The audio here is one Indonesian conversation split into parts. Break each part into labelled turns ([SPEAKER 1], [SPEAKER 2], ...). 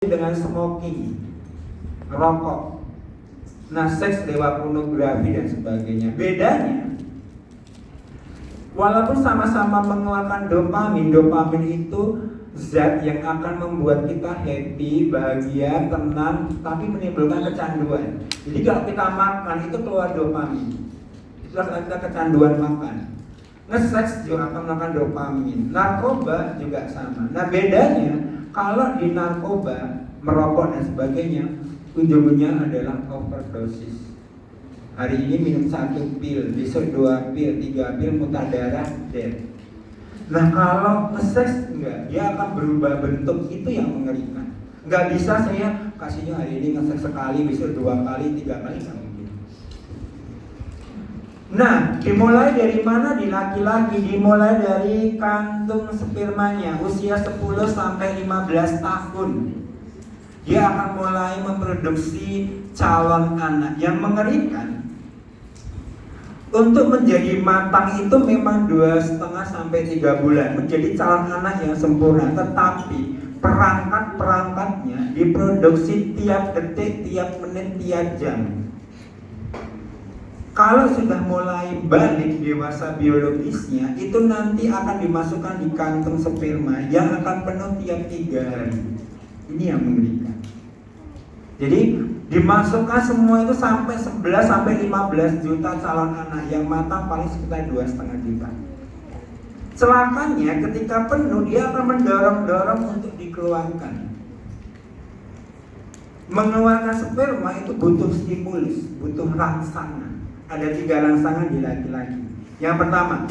[SPEAKER 1] dengan smoking, rokok, nah seks lewat pornografi dan sebagainya. Bedanya, walaupun sama-sama mengeluarkan dopamin, dopamin itu zat yang akan membuat kita happy, bahagia, tenang, tapi menimbulkan kecanduan. Jadi kalau kita makan itu keluar dopamin, itulah kalau kita kecanduan makan. Nge-seks juga akan melakukan dopamin. Narkoba juga sama. Nah bedanya, kalau di narkoba, merokok dan sebagainya, ujungnya adalah overdosis. Hari ini minum 1 pil, besok 2 pil, 3 pil, muntah darah, dead. Nah kalau nge-seks enggak, dia akan berubah bentuk, itu yang mengerikan. Enggak bisa saya kasihnya hari ini nge-seks sekali, besok 2 kali, 3 kali, enggak mungkin. Nah, dimulai dari mana di laki-laki? Dimulai dari kantung spermanya, usia 10 sampai 15 tahun. Dia akan mulai memproduksi calon anak. Yang mengerikan, untuk menjadi matang itu memang 2,5 sampai 3 bulan menjadi calon anak yang sempurna. Tetapi perangkat-perangkatnya diproduksi tiap detik, tiap menit, tiap jam. Kalau sudah mulai balik dewasa biologisnya, itu nanti akan dimasukkan di kantong sperma yang akan penuh tiap 3 hari. Ini yang mengerikan. Jadi dimasukkan semua itu sampai 11 sampai 15 juta calon anak, yang matang paling sekitar 2,5 juta. Celakanya ketika penuh dia akan mendorong-dorong untuk dikeluarkan. Mengeluarkan sperma itu butuh stimulus, butuh rangsangan. Ada 3 rangsangan di laki-laki. Yang pertama,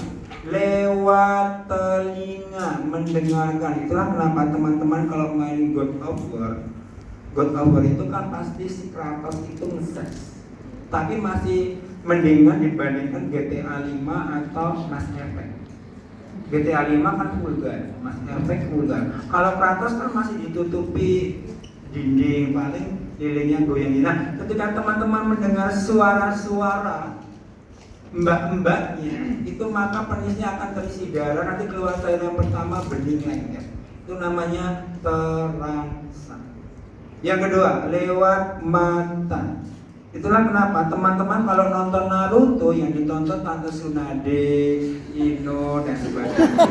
[SPEAKER 1] lewat telinga mendengarkan. Itulah kenapa teman-teman kalau main God of War itu kan pasti si Kratos itu nge-seks. Tapi masih mendingan dibandingkan GTA 5 atau Mass Effect. GTA 5 kan vulgar, Mass Effect vulgar. Kalau Kratos kan masih ditutupi dinding, paling lilinnya goyang. Nah, ketika teman-teman mendengar suara-suara mbak-mbaknya, itu maka penisnya akan terisi darah. Nanti keluar cairan pertama bening lengket. Itu namanya terangsang. Yang kedua, lewat mata. Itulah kenapa teman-teman kalau nonton Naruto yang ditonton Tante Tsunade, Ino dan sebagainya,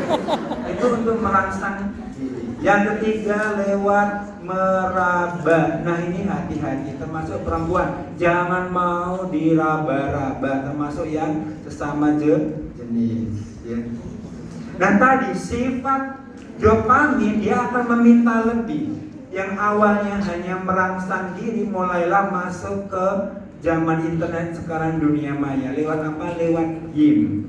[SPEAKER 1] itu untuk merangsang diri. Yang ketiga, lewat meraba. Nah ini hati-hati, termasuk perempuan, jangan mau diraba-raba, termasuk yang sesama jenis ya. Nah tadi sifat dopamin dia akan meminta lebih. Yang awalnya hanya merangsang diri, mulailah masuk ke zaman internet sekarang, dunia maya. Lewat apa? Lewat game.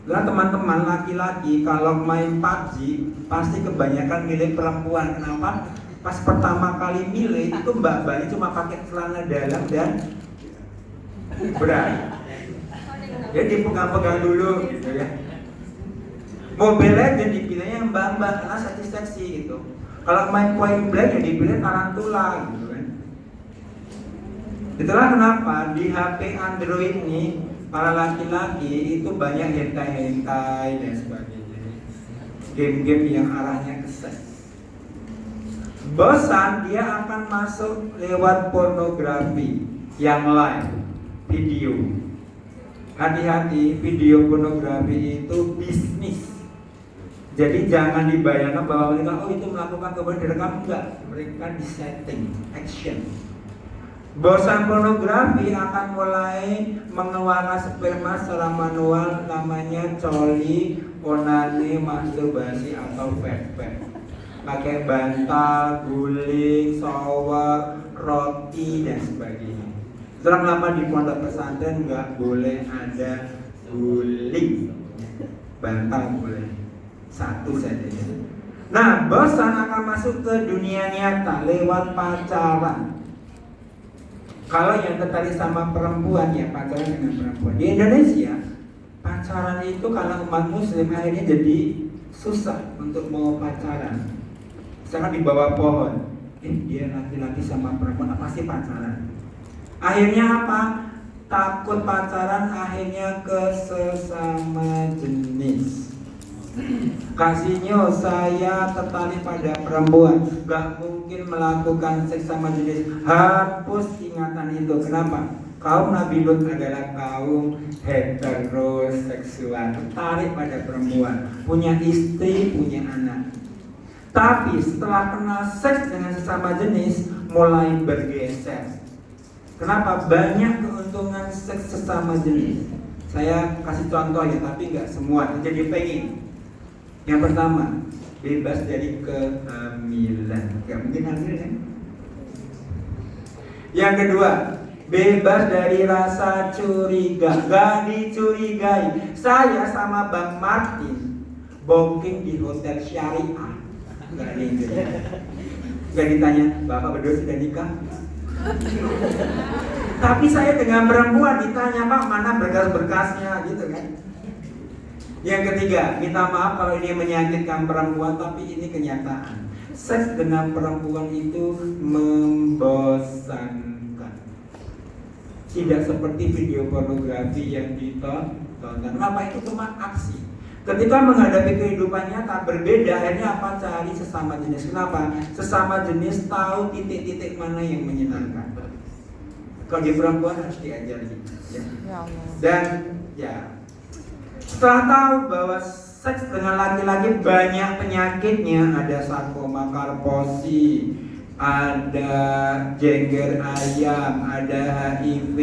[SPEAKER 1] Lah teman-teman laki-laki kalau main PUBG pasti kebanyakan milik perempuan. Kenapa? Pas pertama kali milih itu mbak-mbaknya cuma pakai celana dalam dan bra. Ya dipegang-pegang dulu gitu ya. Mobile Legends dipilihnya mbak-mbak karena seksi gitu. Kalau main Point Blank ya dipilih tarantula gitu kan. Itulah kenapa di HP Android ini para laki-laki itu banyak hentai-hentai dan sebagainya. Game-game yang arahnya ke seks. Bosan dia akan masuk lewat pornografi yang live, video. Hati-hati, video pornografi itu bisnis. Jadi jangan dibayangkan bahwa mereka itu melakukan kemudian direkam, enggak. Mereka disetting, action. Bosan pornografi akan mulai mengeluarkan sperma secara manual, namanya coli, onani, masturbasi atau pepet. Pakai bantal, guling, shower, roti dan sebagainya. Setelah lama di pondok pesantren nggak boleh ada guling, bantal boleh. 1 saja. Nah, bosan akan masuk ke dunia nyata lewat pacaran. Kalau yang tertarik sama perempuan ya pacaran dengan perempuan. Di Indonesia pacaran itu karena umat muslim akhirnya jadi susah untuk mau pacaran. Misalkan di bawah pohon, dia laki-laki sama perempuan pasti pacaran. Akhirnya apa? Takut pacaran, akhirnya ke sesama jenis. Kasihnya saya tertarik pada perempuan, gak mungkin melakukan seks sama jenis. Hapus ingatan itu. Kenapa? Kaum Nabi Lut adalah kaum heteroseksual, tertarik pada perempuan, punya istri, punya anak. Tapi setelah kenal seks dengan sesama jenis, mulai bergeser. Kenapa? Banyak keuntungan seks sesama jenis. Saya kasih contoh ya, tapi nggak semua. Jadi pengen. Yang pertama, bebas dari kehamilan. Gak mungkin hamil kan? Yang kedua, bebas dari rasa curiga. Gak dicurigai. Saya sama Bang Martin booking di hotel syariah. Gak ditanya, Bapak berdua sudah nikah? Tapi saya dengan perempuan ditanya, Pak mana berkas-berkasnya gitu kan. Yang ketiga, minta maaf kalau ini menyakitkan perempuan, tapi ini kenyataan. Seks dengan perempuan itu membosankan. Tidak seperti video pornografi yang ditonton. Kenapa? Itu cuma aksi. Ketika menghadapi kehidupan nyata berbeda, akhirnya apa? Cari sesama jenis. Kenapa? Sesama jenis tahu titik-titik mana yang menyenangkan. Kalau di perempuan harus diajari ya. Dan ya, setelah tahu bahwa seks dengan laki-laki banyak penyakitnya, ada sarkoma Kaposi, ada jengger ayam, ada HIV,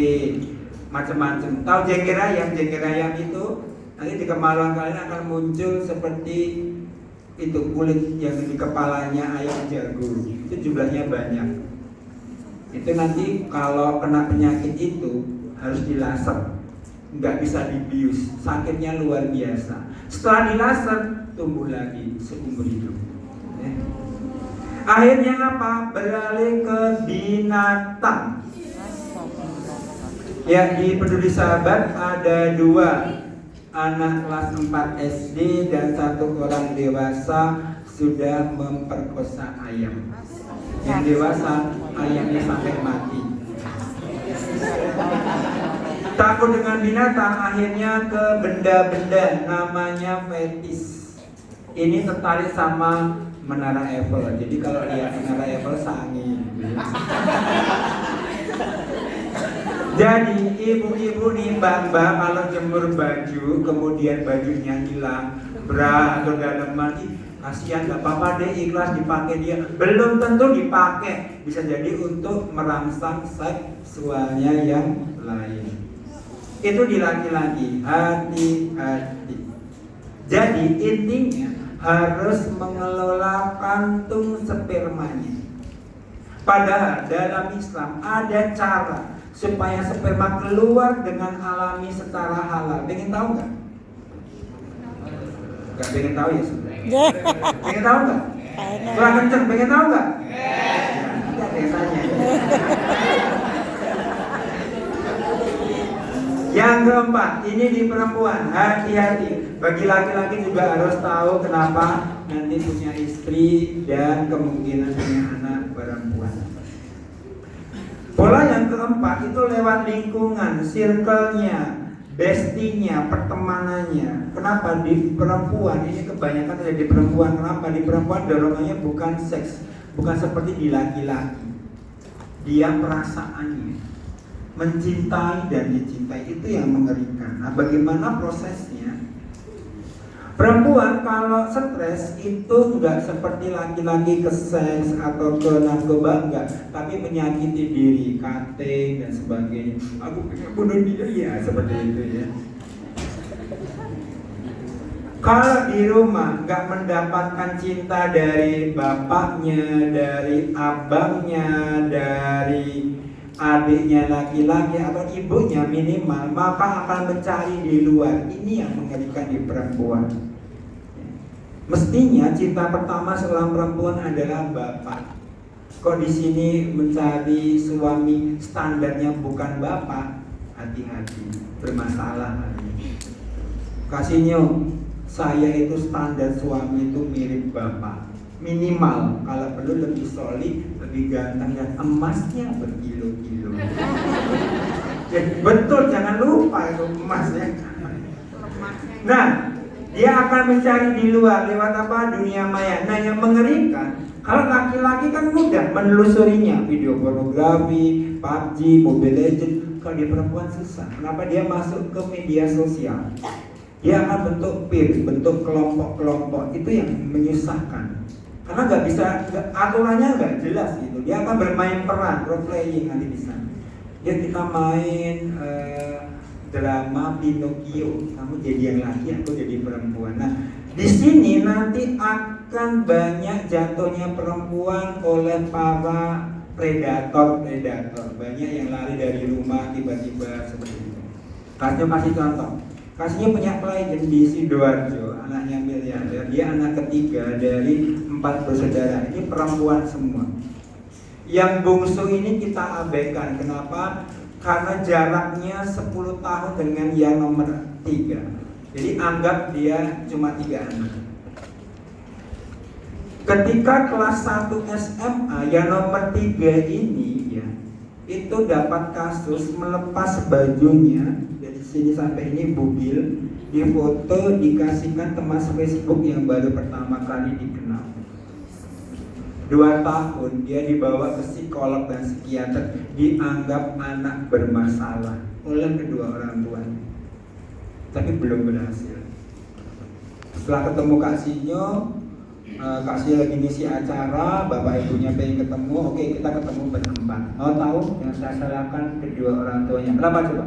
[SPEAKER 1] macam-macam. Tahu jengger ayam? Jengger ayam itu nanti di kemaluan kalian akan muncul seperti itu, kulit yang di kepalanya ayam jago. Itu jumlahnya banyak. Itu nanti kalau kena penyakit itu harus dilaser, nggak bisa dibius, sakitnya luar biasa. Setelah dilaser tumbuh lagi seumur hidup. Akhirnya apa? Beralih ke binatang. Ya, di Peduli Sahabat ada 2 anak kelas 4 SD dan 1 orang dewasa sudah memperkosa ayam. Yang dewasa ayamnya sampai mati. Takut dengan binatang, akhirnya ke benda-benda, namanya fetis. Ini tertarik sama Menara Eiffel. Jadi kalau lihat Menara Eiffel sangi. Jadi ibu-ibu nih, mbak-mbak kalau jemur baju, kemudian bajunya hilang, bra atau daleman, kasihan, gak apa-apa deh, ikhlas dipakai dia. Belum tentu dipakai, bisa jadi untuk merangsang seksualnya yang lain. Itu di laki-laki, hati-hati. Jadi intinya harus mengelola kantung spermanya. Padahal dalam Islam ada cara supaya sperma keluar dengan alami secara halal. Pengen tahu nggak? Gak pengen tahu ya sudah. Pengen tahu nggak? Kurang kenceng, pengen tahu nggak? Nanti ada yang tanya. Yang keempat, ini di perempuan, hati-hati. Bagi laki-laki juga harus tahu kenapa nanti punya istri dan kemungkinan punya anak perempuan. Pola yang keempat itu lewat lingkungan, circle-nya, bestinya, pertemanannya. Kenapa di perempuan? Ini kebanyakan ada di perempuan. Kenapa? Di perempuan dorongannya bukan seks, bukan seperti di laki-laki. Dia perasaannya, mencintai dan dicintai, itu yang mengerikan. Nah, bagaimana prosesnya? Perempuan kalau stres itu enggak seperti laki-laki ke seks atau ke narkoba, enggak, tapi menyakiti diri, cutting dan sebagainya. Aku pengen bunuh dia, ya seperti itu ya. Kalau di rumah nggak mendapatkan cinta dari bapaknya, dari abangnya, dari adiknya laki-laki atau ibunya minimal, maka akan mencari di luar. Ini yang mengerikan di perempuan. Mestinya cinta pertama seorang perempuan adalah bapak. Kok di sini mencari suami standarnya bukan bapak? Hati-hati, bermasalah. Kasihnya, saya itu standar suami itu mirip bapak. Minimal, kalau perlu lebih solid, lebih ganteng dan emasnya berkilo-kilo. Jadi betul, jangan lupa itu emasnya. Nah, Dia akan mencari di luar lewat apa? Dunia maya. Nah, yang mengerikan, kalau laki-laki kan mudah menelusurinya, video pornografi, PUBG, Mobile Legends. Kalau dia perempuan susah. Kenapa? Dia masuk ke media sosial. Dia akan bentuk peer, bentuk kelompok-kelompok. Itu yang menyusahkan. Karena nggak bisa, aturannya nggak jelas gitu. Dia akan bermain peran, role playing nanti di sana. Ya kita main drama Pinocchio, kamu jadi yang laki, aku jadi perempuan. Nah, di sini nanti akan banyak jatuhnya perempuan oleh para predator. Banyak yang lari dari rumah tiba-tiba seperti itu. Kasih contoh. Kasihnya punya klien di Sidoarjo, anaknya miliarder. Dia anak ketiga dari 4 bersaudara. Ini perempuan semua. Yang bungsu ini kita abaikan. Kenapa? Karena jaraknya 10 tahun dengan yang nomor 3. Jadi anggap dia cuma 3 anak. Ketika kelas 1 SMA yang nomor 3 ini ya, itu dapat kasus melepas bajunya dari sini sampai ini bubil, difoto, dikasihkan teman Facebook yang baru pertama kali dikenal. 2 tahun dia dibawa ke psikolog dan psikiater, dianggap anak bermasalah oleh kedua orang tuanya, tapi belum berhasil. Setelah ketemu Kak Sinyo, Kak Sinyo lagi ngisi acara, bapak ibunya pengen ketemu, oke kita ketemu berempat. Mau tahu yang saya salahkan kedua orang tuanya? Kenapa coba?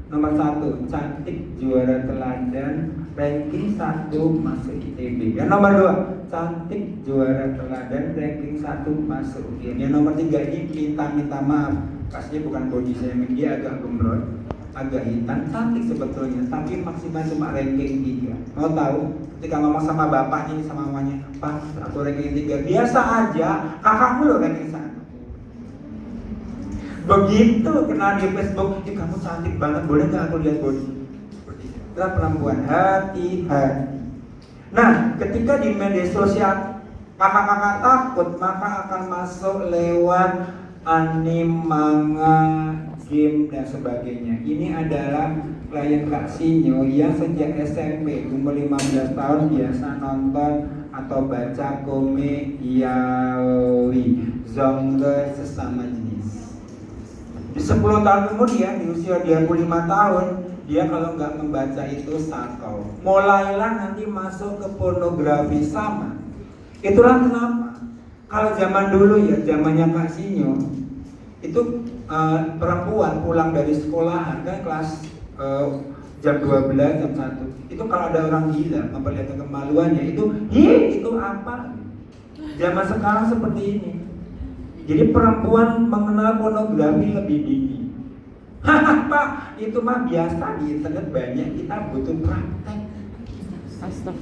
[SPEAKER 1] Nomor 1, cantik, juara teladan, ranking 1 masuk ITB. Yang nomor 2, cantik, juara teladan, ranking 1 masuk UGM. Yang nomor 3 ini minta maaf, kasihnya bukan body shaming, dia agak gembrot, agak hitam, cantik sebetulnya, tapi maksimal cuma ranking 3. Mau tahu? Ketika ngomong sama bapaknya ini sama mamanya, Pak, aku ranking 3. Biasa aja, kakakmu loh ranking 1. Begitu kenal di Facebook, kamu cantik banget, boleh nggak aku lihat body? Kita perempuan, hati-hati. Nah, ketika di media sosial kakak-kakak takut, maka akan masuk lewat anime, manga, game dan sebagainya. Ini adalah klien Kak Sinyo yang sejak SMP umur 15 tahun biasa nonton atau baca komik yaoi, genre sesama jenis. Di 10 tahun kemudian, di usia 25 tahun, dia kalau nggak membaca itu sakau. Mulailah nanti masuk ke pornografi sama. Itulah kenapa kalau zaman dulu ya, zamannya Kak Sinyo, itu perempuan pulang dari sekolahan kan kelas jam 12, jam 1. Itu kalau ada orang gila memperlihatkan kemaluannya, itu apa? Zaman sekarang seperti ini. Jadi perempuan mengenal pornografi lebih dini. Pak, itu mah biasa di internet banyak, kita butuh praktek.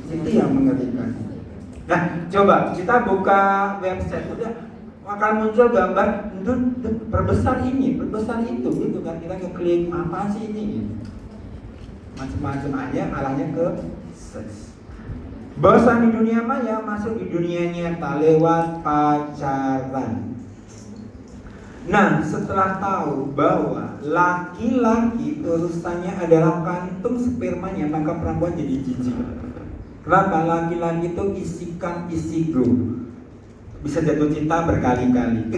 [SPEAKER 1] Itu yang mengerikan. Nah, coba kita buka website, udah akan muncul gambar, perbesar ini, perbesar itu, gitu kan? Kita ngeklik apa sih ini? Gitu. Macam-macam aja, arahnya ke seks. Bosan di dunia maya, masuk di dunia nyata lewat pacaran. Nah, setelah tahu bahwa laki-laki urusannya adalah kantung spermanya, maka perempuan jadi jijik. Kenapa? Laki-laki itu isikan isi grup, bisa jatuh cinta berkali-kali.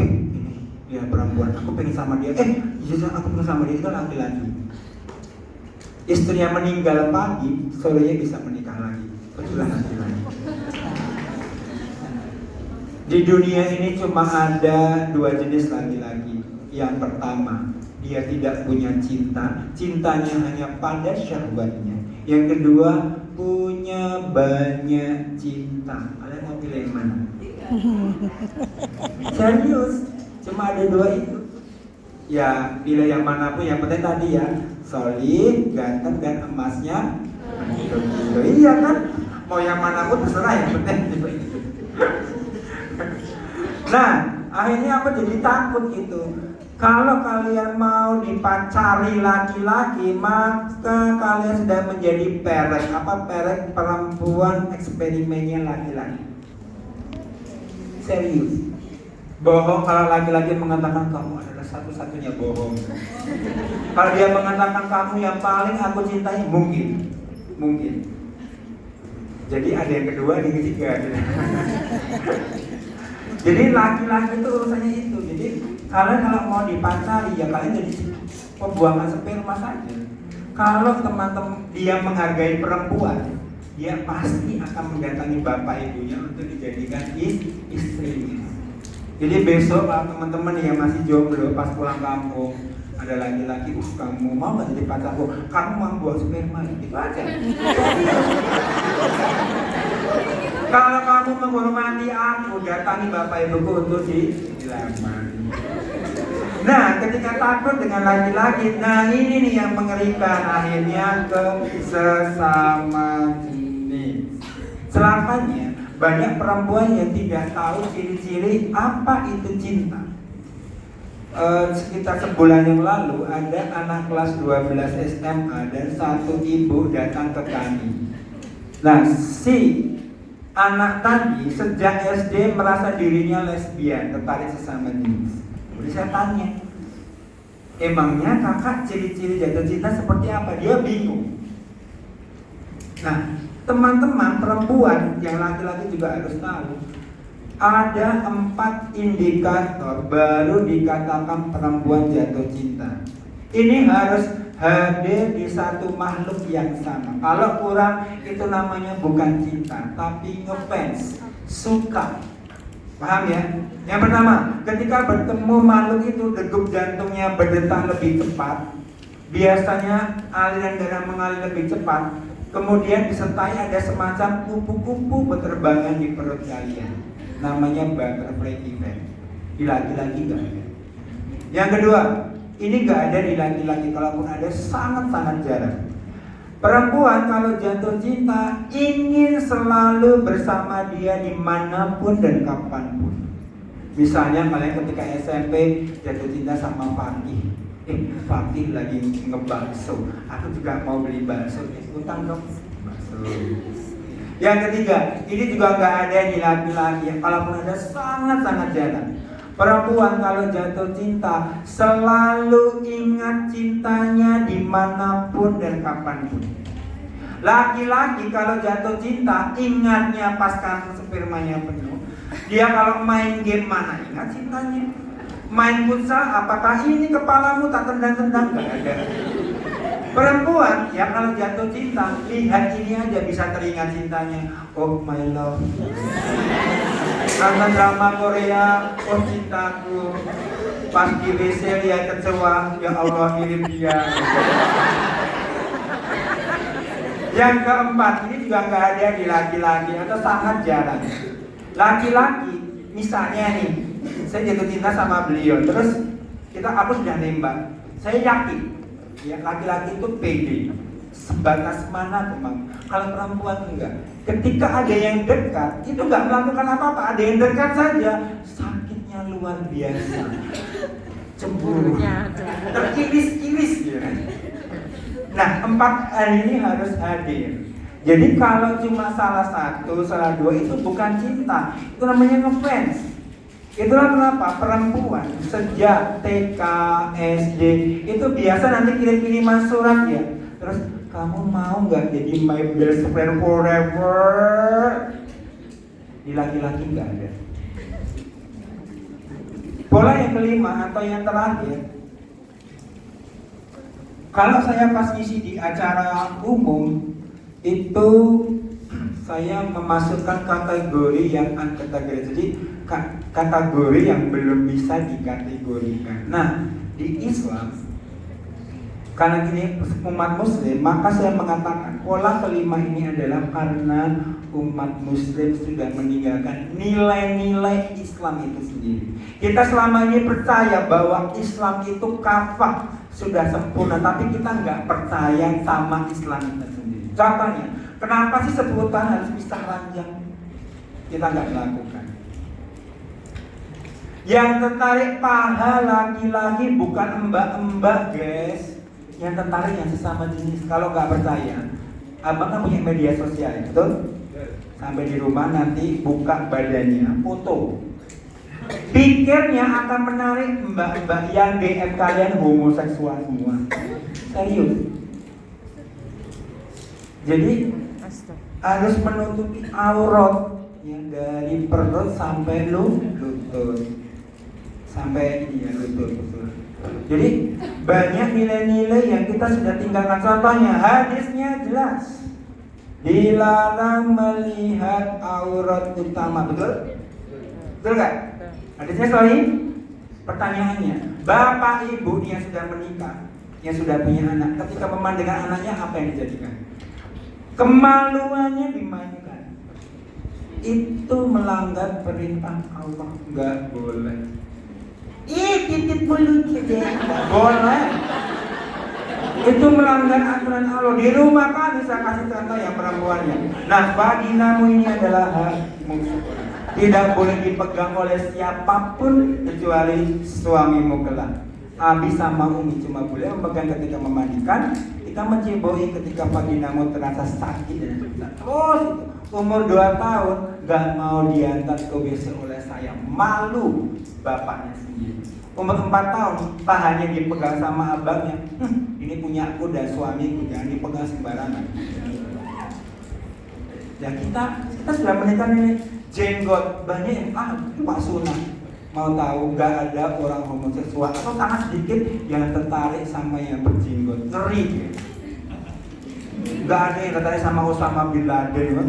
[SPEAKER 1] Ya perempuan, aku pengen sama dia. Iya, aku pengen sama dia, itu laki-laki. Istrinya meninggal pagi, sorenya bisa menikah lagi. Itulah laki-laki. Di dunia ini cuma ada 2 jenis laki-laki. Yang pertama, dia tidak punya cinta, cintanya hanya pada syahwatnya. Yang kedua, punya banyak cinta. Kalian mau pilih yang mana? Serius, cuma ada 2 itu. Ya, pilih yang manapun, yang penting tadi ya, solid, ganteng dan emasnya. Iya kan? Mau yang manapun terserah, yang penting itu. Nah, akhirnya apa jadi takut gitu. Kalau kalian mau dipacari laki-laki, maka kalian sedang menjadi perek. Apa perek? Perempuan eksperimennya laki-laki. Serius. Bohong kalau laki-laki mengatakan kamu adalah satu-satunya bohong. Kalau dia mengatakan kamu yang paling aku cintai, mungkin. Jadi ada yang kedua, ada yang ketiga. Jadi laki-laki itu urusannya itu. Jadi kalian kalau mau dipacari ya kalian jadi pembuangan sperma saja. Kalau teman-teman dia menghargai perempuan, dia pasti akan mendatangi bapak ibunya untuk dijadikan istri. Jadi besok kalau teman-teman yang masih jomblo pas pulang kampung ada laki-laki, kamu mau nggak jadi pacarku? Kamu mau buang sperma? Itu aja. Kalau kamu menghormati aku, datangi bapak ibuku untuk dilamar. Nah, ketika takut dengan laki-laki, nah ini nih yang mengerikan, akhirnya ke sesama jenis. Selamanya banyak perempuan yang tidak tahu ciri-ciri apa itu cinta. Sekitar sebulan yang lalu ada anak kelas 12 SMA dan satu ibu datang ke kami. Nah, si anak tadi sejak SD merasa dirinya lesbian, tertarik sesama jenis. Jadi saya tanya, emangnya kakak ciri-ciri jatuh cinta seperti apa? Dia bingung. Nah, teman-teman perempuan yang laki-laki juga harus tahu, ada 4 indikator baru dikatakan perempuan jatuh cinta. Ini harus hadir di satu makhluk yang sama. Kalau kurang itu namanya bukan cinta, tapi ngefans, suka. Paham ya? Yang pertama, ketika bertemu makhluk itu degup jantungnya berdetak lebih cepat. Biasanya aliran darah mengalir lebih cepat. Kemudian disertai ada semacam kupu-kupu berterbangan di perut kalian. Namanya butterfly effect. Di laki-laki enggak ada. Yang kedua, ini enggak ada di laki-laki, kalaupun ada sangat-sangat jarang. Perempuan kalau jatuh cinta ingin selalu bersama dia dimanapun dan kapanpun. Misalnya kalian ketika SMP jatuh cinta sama Fakih. Fakih lagi ngebakso, aku juga mau beli bakso, utang dong bakso. Yang ketiga, ini juga nggak ada di laki-laki, kalaupun ada sangat-sangat jarang. Perempuan kalau jatuh cinta selalu ingat cintanya dimanapun dan kapanpun. Laki-laki kalau jatuh cinta ingatnya pas kantong spermanya penuh. Dia kalau main game mana ingat cintanya. Main futsal apakah ini kepalamu tak tendang-tendang? Nggak ada. Perempuan ya kalau jatuh cinta lihat ini aja bisa teringat cintanya. Oh my love. Karena drama Korea, oh cintaku. Pas di WC lihat kecoa, ya Allah mirip dia. Yang keempat, ini juga nggak ada di laki-laki atau sangat jarang. Laki-laki, misalnya nih, saya jatuh cinta sama beliau, terus aku sudah nembak. Saya yakin, ya laki-laki itu pede. Sebatas mana memang? Kalau perempuan enggak. Ketika ada yang dekat, itu enggak melakukan apa-apa. Ada yang dekat saja, sakitnya luar biasa. Cemburu, terkiris-kiris ya. Nah, 4 hal ini harus hadir. Jadi kalau cuma salah satu, salah dua itu bukan cinta, itu namanya ngefans. Itulah kenapa perempuan sejak TK, SD itu biasa nanti kirim-kiriman surat ya. Terus kamu mau nggak jadi my best friend forever? Di laki-laki nggak ada. Pola yang kelima atau yang terakhir, kalau saya pas ngisi di acara umum itu saya memasukkan kategori yang unkategori. Jadi kategori yang belum bisa dikategorikan. Nah, di Islam karena ini umat muslim, maka saya mengatakan pola kelima ini adalah karena umat muslim sudah meninggalkan nilai-nilai Islam itu sendiri. Kita selama ini percaya bahwa Islam itu kafah, sudah sempurna, tapi kita nggak percaya sama Islam itu sendiri. Contohnya, kenapa sih sebutan harus pisah ranjang? Kita nggak melakukan. Yang tertarik paha laki-laki bukan mbak-mbak guys. Yang tertarik yang sesama jenis. Kalau nggak percaya, abang kan punya media sosial, betul? Sampai di rumah nanti buka badannya, foto. Pikirnya akan menarik mbak-mbak yang DM kalian homoseksual semua. Serius. Jadi harus menutupi aurat yang dari perut sampai lutut, sampai ini ya lutut. Jadi banyak nilai-nilai yang kita sudah tinggalkan. Contohnya hadisnya jelas, dilarang melihat aurat utama, betul? Betul nggak? Hadisnya sahih. Pertanyaannya, bapak ibu yang sudah menikah, yang sudah punya anak, ketika memandangkan anaknya apa yang dijadikan? Kemaluannya dimainkan. Itu melanggar perintah Allah, nggak boleh. Titik mulut gitu, nggak boleh. Itu melanggar aturan Allah. Di rumah kan bisa kasih contoh yang perempuannya. Nah, vaginamu ini adalah hakmu. Tidak boleh dipegang oleh siapapun kecuali suamimu kelak. Abi sama Umi cuma boleh memegang ketika memandikan, kita menciboi ketika vaginamu terasa sakit dan susah. Terus umur 2 tahun gak mau diantar ke WC oleh saya, malu bapaknya sendiri. Umur 4 tahun pahanya dipegang sama abangnya, ini punya aku dan suamiku, jangan dipegang sembarangan. Dan kita sudah menikah ini jenggot banyak yang Pak Sunah mau tahu nggak ada orang homoseksual atau sangat sedikit yang tertarik sama yang berjenggot, ngeri ya. Nggak ada yang tertarik sama Osama bin Laden kan,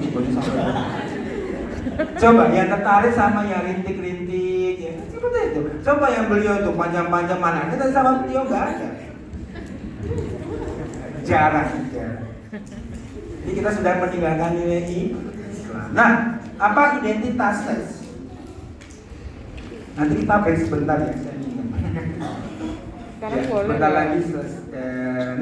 [SPEAKER 1] coba yang tertarik sama yang rintik-rintik ya, seperti itu. Coba yang beliau itu panjang-panjang, mana kita sama beliau nggak ada, jarang. Jadi kita sudah meninggalkan nilai Islam. Nah, apa identitas seks? Nanti kita break sebentar ya, saya ingin.
[SPEAKER 2] Sekarang
[SPEAKER 1] Ya,
[SPEAKER 2] boleh.
[SPEAKER 1] sebentar lagi selesai.